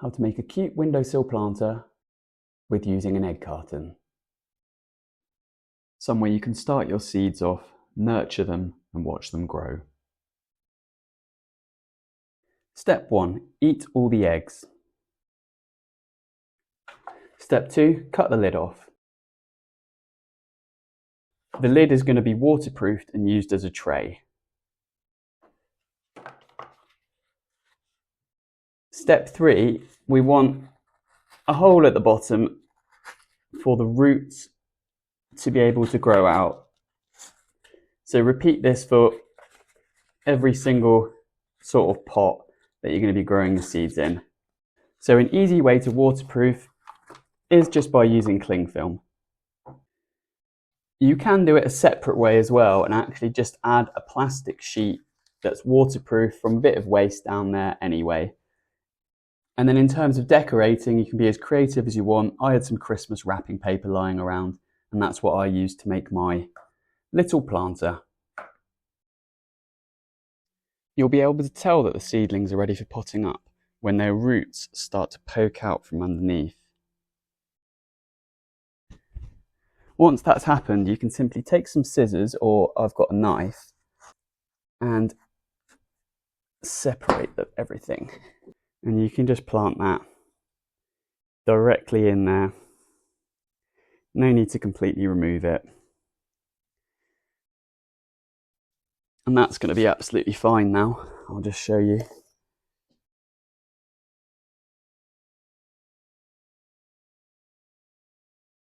How to make a cute windowsill planter with using an egg carton. Somewhere you can start your seeds off, nurture them and watch them grow. Step 1. Eat all the eggs. Step 2. Cut the lid off. The lid is going to be waterproofed and used as a tray. Step 3. We want a hole at the bottom for the roots to be able to grow out. So repeat this for every single sort of pot that you're going to be growing the seeds in. So an easy way to waterproof is just by using cling film. You can do it a separate way as well and actually just add a plastic sheet that's waterproof from a bit of waste down there anyway. And then in terms of decorating, you can be as creative as you want. I had some Christmas wrapping paper lying around and that's what I used to make my little planter. You'll be able to tell that the seedlings are ready for potting up when their roots start to poke out from underneath. Once that's happened, you can simply take some scissors, or I've got a knife, and separate everything. And you can just plant that directly in there. No need to completely remove it. And that's going to be absolutely fine now. I'll just show you.